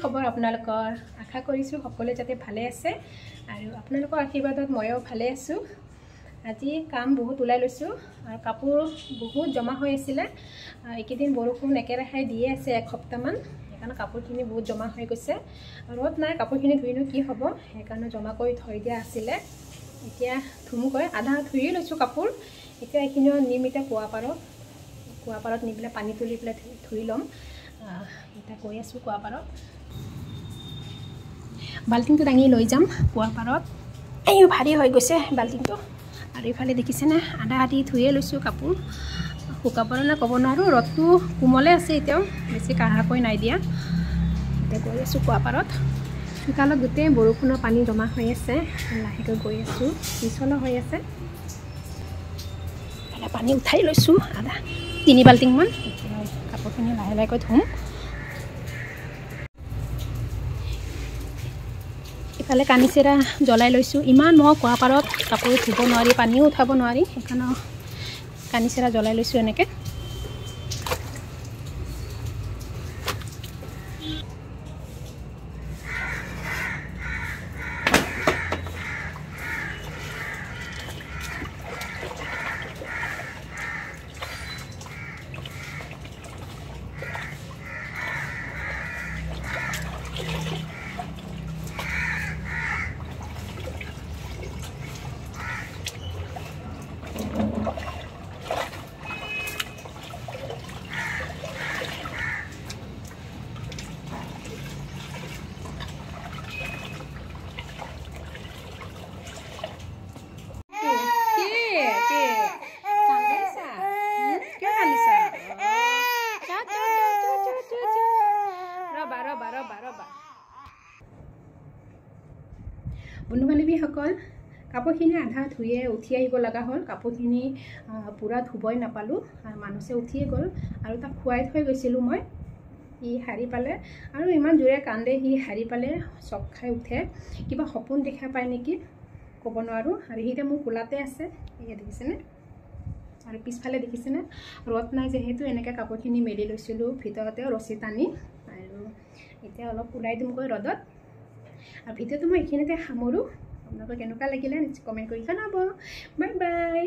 খবৰ আপোনালোকৰ আশা কৰিছোঁ সকলোৱে যাতে ভালে আছে আৰু আপোনালোকৰ আশীৰ্বাদত ময়ো ভালে আছোঁ। আজি কাম বহুত ওলাই লৈছোঁ আৰু কাপোৰ বহুত জমা হৈ আছিলে। এইকেইদিন বৰষুণ একেৰাহে দিয়ে আছে এসপ্তাহমান, সেইকাৰণে কাপোৰখিনি বহুত জমা হৈ গৈছে। ৰ'দ নাই, কাপোৰখিনি ধুইনো কি হ'ব, সেইকাৰণে জমা কৰি থৈ দিয়া আছিলে। এতিয়া ধুমগৈ, আধা ধুইয়ে লৈছোঁ কাপোৰ। এতিয়া এইখিনিও নিম, এতিয়া কুঁৱাপাৰত নি পেলাই পানী তুলি পেলাই ধুই ল'ম। এতিয়া গৈ আছোঁ কুঁৱাপাৰত, বাল্টিংটো দাঙি লৈ যাম কুঁৱাপাৰত। এই ভাৰী হৈ গৈছে বাল্টিংটো। আৰু এইফালে দেখিছেনে, আধা আধি ধুইয়ে লৈছোঁ কাপোৰ। শুকাব নে ক'ব নোৱাৰোঁ, ৰ'দটো কোমলে আছে, এতিয়াও বেছি কাঢ়াকৈ নাই দিয়া। এতিয়া গৈ আছোঁ কুঁৱাপাৰত। চোতালত গোটেই বৰষুণৰ পানী জমা হৈ আছে, লাহেকৈ গৈ আছোঁ, পিছলো হৈ আছে। পানী উঠাই লৈছোঁ আধা 3 বাল্টিংমান। এতিয়া কাপোৰখিনি লাহে লাহেকৈ ধুম। ইফালে কানিচেৰা জ্বলাই লৈছোঁ। ইমান মহ কুঁৱাপাৰত, কাপোৰ ধুব নোৱাৰি, পানীও উঠাব নোৱাৰি, সেইকাৰণে কানিচেৰা জ্বলাই লৈছোঁ এনেকৈ। বন্ধু বান্ধৱীসকল, কাপোৰখিনি আধা ধুয়ে উঠি আহিব লগা হ'ল। কাপোৰখিনি পূৰা ধুবই নাপালোঁ, আৰু মানুহে উঠিয়ে গ'ল। আৰু তাক খুৱাই থৈ গৈছিলোঁ মই। সি শাৰী পালে আৰু ইমান জোৰে কান্দে। সি শাৰী পালে চক খাই উঠে, কিবা সপোন দেখা পায় নেকি ক'ব নোৱাৰোঁ। আৰু সি এতিয়া মোৰ কোলাতে আছে, এয়া দেখিছেনে। আৰু পিছফালে দেখিছেনে, ৰ'দ নাই যিহেতু এনেকৈ কাপোৰখিনি মেলি লৈছিলোঁ ভিতৰতে ৰছী টানি। আৰু এতিয়া অলপ ওলাই দিমগৈ ৰ'দত। আৰু ভিডিঅ'টো মই এইখিনিতে সামৰোঁ। আপোনালোকৰ কেনেকুৱা লাগিলে কমেণ্ট কৰি জনাব। Bye bye.